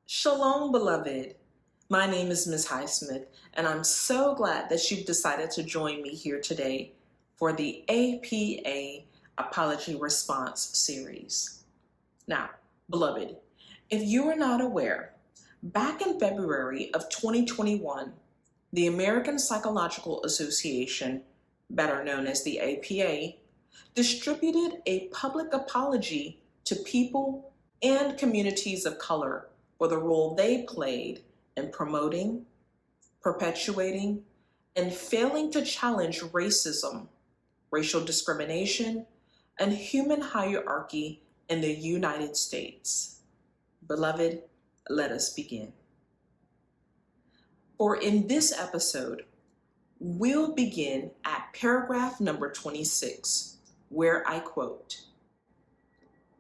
Shalom, beloved. My name is Ms. Highsmith, and I'm so glad that you've decided to join me here today for the APA Apology Response Series. Now, beloved, if you are not aware, back in February of 2021, the American Psychological Association, better known as the APA, distributed a public apology to people and communities of color for the role they played in promoting, perpetuating, and failing to challenge racism, racial discrimination, and human hierarchy in the United States. Beloved, let us begin. For in this episode, we'll begin at paragraph number 26, where I quote,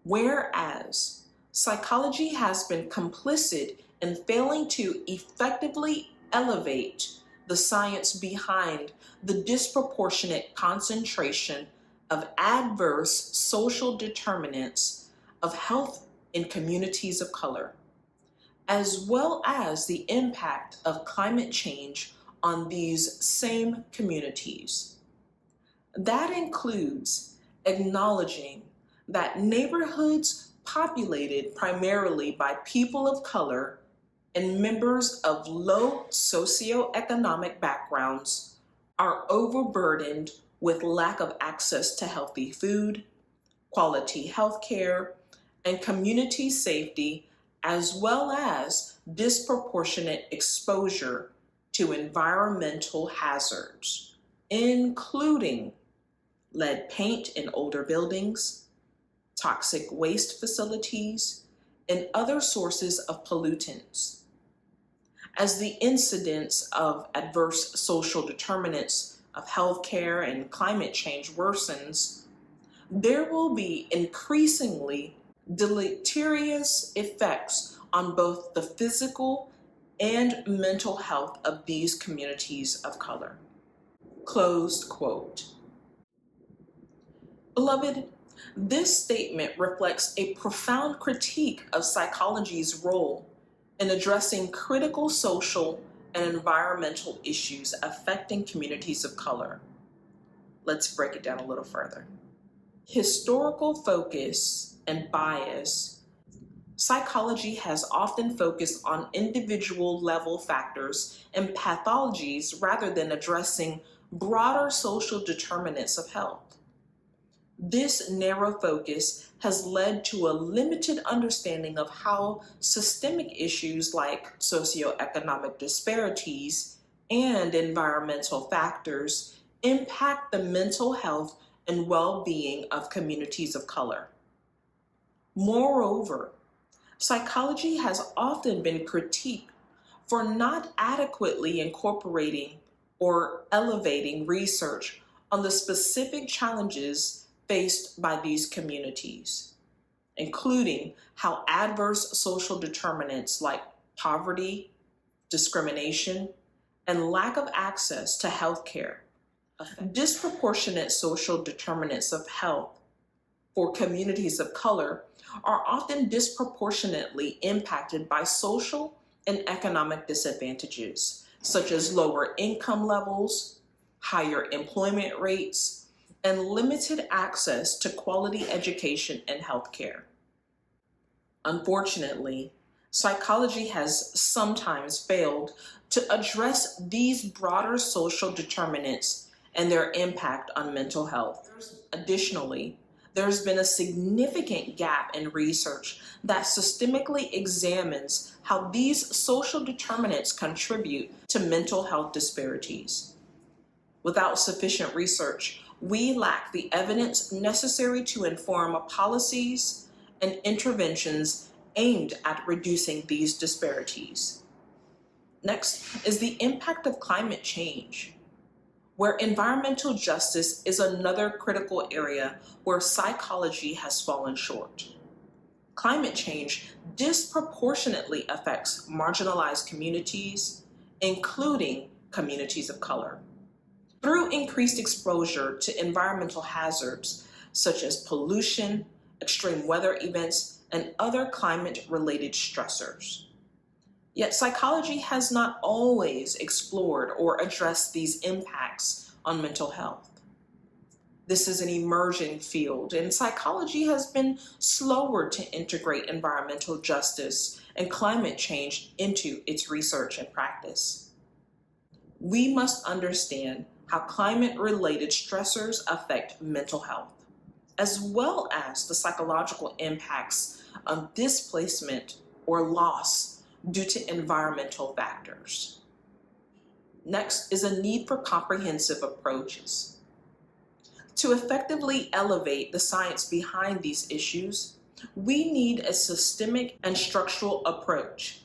"Whereas psychology has been complicit in failing to effectively elevate the science behind the disproportionate concentration of adverse social determinants of health in communities of color, as well as the impact of climate change on these same communities. That includes acknowledging that neighborhoods populated primarily by people of color and members of low socioeconomic backgrounds are overburdened with lack of access to healthy food, quality health care, and community safety, as well as disproportionate exposure to environmental hazards, including lead paint in older buildings, toxic waste facilities, and other sources of pollutants. As the incidence of adverse social determinants of healthcare and climate change worsens, there will be increasingly deleterious effects on both the physical and mental health of these communities of color." Closed quote. Beloved, this statement reflects a profound critique of psychology's role in addressing critical social and environmental issues affecting communities of color. Let's break it down a little further. Historical focus and bias. Psychology has often focused on individual level factors and pathologies rather than addressing broader social determinants of health. This narrow focus has led to a limited understanding of how systemic issues like socioeconomic disparities and environmental factors impact the mental health and well-being of communities of color. Moreover, psychology has often been critiqued for not adequately incorporating or elevating research on the specific challenges faced by these communities, including how adverse social determinants like poverty, discrimination, and lack of access to health care affect disproportionate social determinants of health for communities of color are often disproportionately impacted by social and economic disadvantages, such as lower income levels, higher employment rates, and limited access to quality education and healthcare. Unfortunately, psychology has sometimes failed to address these broader social determinants and their impact on mental health. Additionally, there's been a significant gap in research that systemically examines how these social determinants contribute to mental health disparities. Without sufficient research, we lack the evidence necessary to inform policies and interventions aimed at reducing these disparities. Next is the impact of climate change, where environmental justice is another critical area where psychology has fallen short. Climate change disproportionately affects marginalized communities, including communities of color, through increased exposure to environmental hazards such as pollution, extreme weather events, and other climate-related stressors. Yet psychology has not always explored or addressed these impacts on mental health. This is an emerging field, and psychology has been slower to integrate environmental justice and climate change into its research and practice. We must understand how climate-related stressors affect mental health, as well as the psychological impacts of displacement or loss due to environmental factors. Next is a need for comprehensive approaches. To effectively elevate the science behind these issues, we need a systemic and structural approach.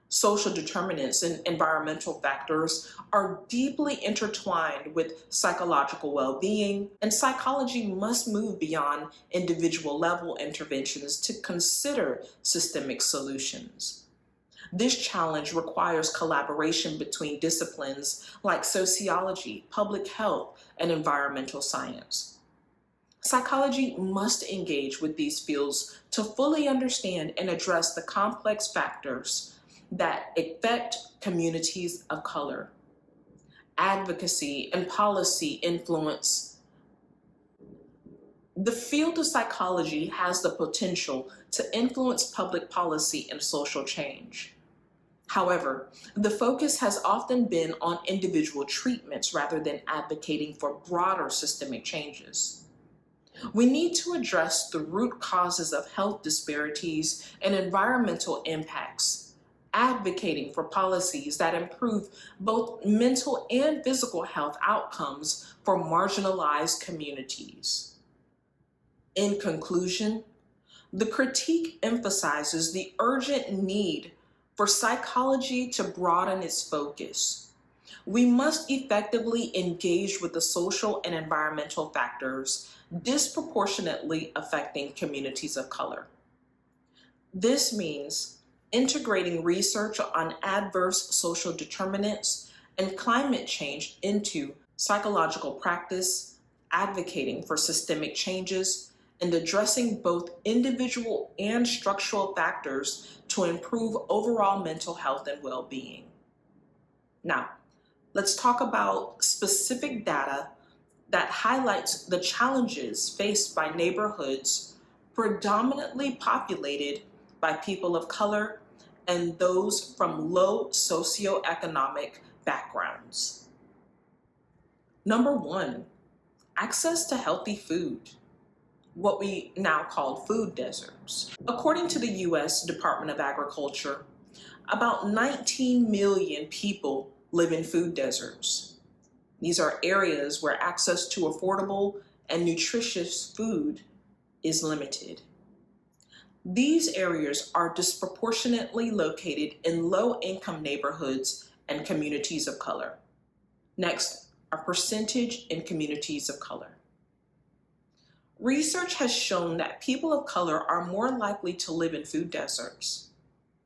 Social determinants and environmental factors are deeply intertwined with psychological well-being, and psychology must move beyond individual level interventions to consider systemic solutions. This challenge requires collaboration between disciplines like sociology, public health, and environmental science. Psychology must engage with these fields to fully understand and address the complex factors that affect communities of color. Advocacy and policy influence. The field of psychology has the potential to influence public policy and social change. However, the focus has often been on individual treatments rather than advocating for broader systemic changes. We need to address the root causes of health disparities and environmental impacts, advocating for policies that improve both mental and physical health outcomes for marginalized communities. In conclusion, the critique emphasizes the urgent need for psychology to broaden its focus. We must effectively engage with the social and environmental factors disproportionately affecting communities of color. This means integrating research on adverse social determinants and climate change into psychological practice, advocating for systemic changes, and addressing both individual and structural factors to improve overall mental health and well-being. Now, let's talk about specific data that highlights the challenges faced by neighborhoods predominantly populated by people of color and those from low socioeconomic backgrounds. Number one, access to healthy food, what we now call food deserts. According to the U.S. Department of Agriculture, about 19 million people live in food deserts. These are areas where access to affordable and nutritious food is limited. These areas are disproportionately located in low-income neighborhoods and communities of color. Next, a percentage in communities of color. Research has shown that people of color are more likely to live in food deserts.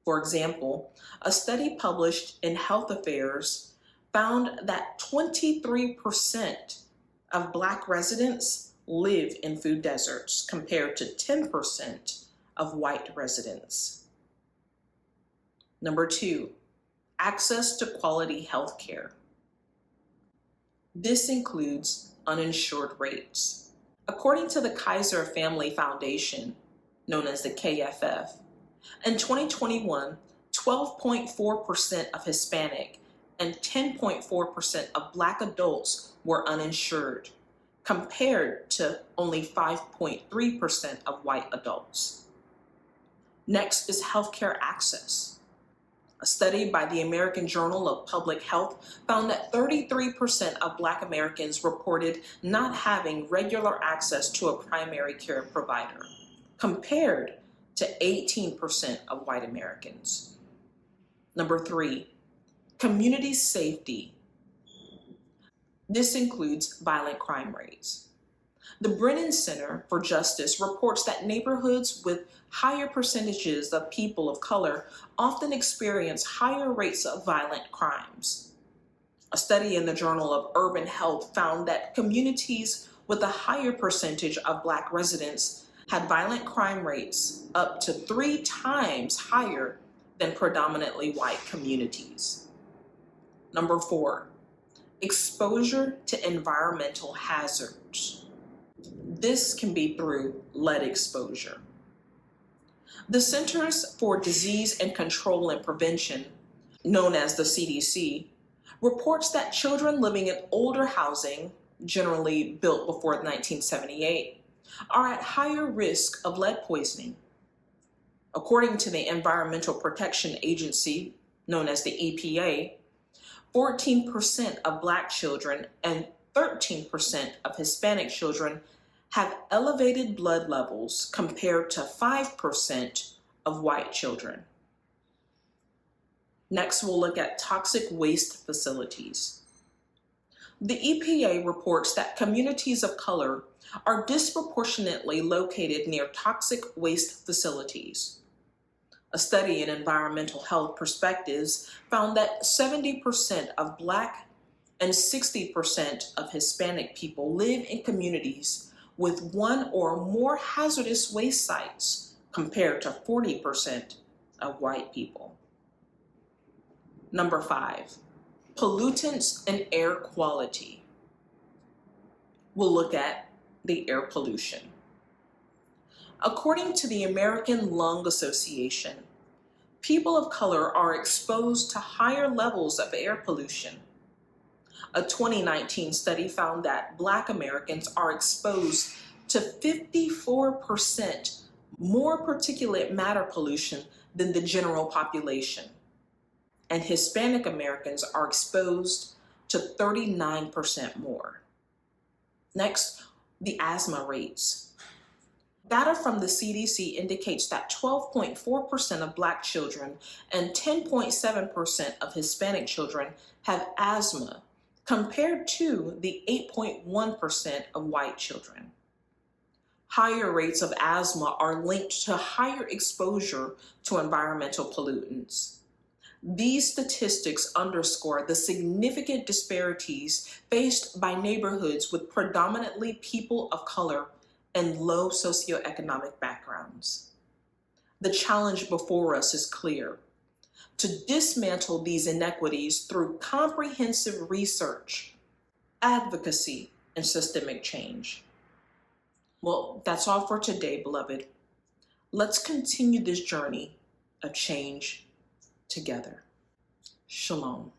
For example, a study published in Health Affairs found that 23% of Black residents live in food deserts compared to 10% of white residents. Number two, access to quality health care. This includes uninsured rates. According to the Kaiser Family Foundation, known as the KFF, in 2021, 12.4% of Hispanic and 10.4% of Black adults were uninsured, compared to only 5.3% of white adults. Next is healthcare access. A study by the American Journal of Public Health found that 33% of Black Americans reported not having regular access to a primary care provider, compared to 18% of white Americans. Number three, community safety. This includes violent crime rates. The Brennan Center for Justice reports that neighborhoods with higher percentages of people of color often experience higher rates of violent crimes. A study in the Journal of Urban Health found that communities with a higher percentage of Black residents had violent crime rates up to 3 times higher than predominantly white communities. Number 4, exposure to environmental hazards. This can be through lead exposure. The Centers for Disease and Control and Prevention, known as the CDC, reports that children living in older housing, generally built before 1978, are at higher risk of lead poisoning. According to the Environmental Protection Agency, known as the EPA, 14% of Black children and 13% of Hispanic children have elevated blood levels compared to 5% of white children. Next, we'll look at toxic waste facilities. The EPA reports that communities of color are disproportionately located near toxic waste facilities. A study in Environmental Health Perspectives found that 70% of Black and 60% of Hispanic people live in communities with one or more hazardous waste sites compared to 40% of white people. Number 5, pollutants and air quality. We'll look at the air pollution. According to the American Lung Association, people of color are exposed to higher levels of air pollution. A 2019 study found that Black Americans are exposed to 54% more particulate matter pollution than the general population, and Hispanic Americans are exposed to 39% more. Next, the asthma rates. Data from the CDC indicates that 12.4% of Black children and 10.7% of Hispanic children have asthma, compared to the 8.1% of white children. Higher rates of asthma are linked to higher exposure to environmental pollutants. These statistics underscore the significant disparities faced by neighborhoods with predominantly people of color and low socioeconomic backgrounds. The challenge before us is clear: to dismantle these inequities through comprehensive research, advocacy, and systemic change. Well, that's all for today, beloved. Let's continue this journey of change together. Shalom.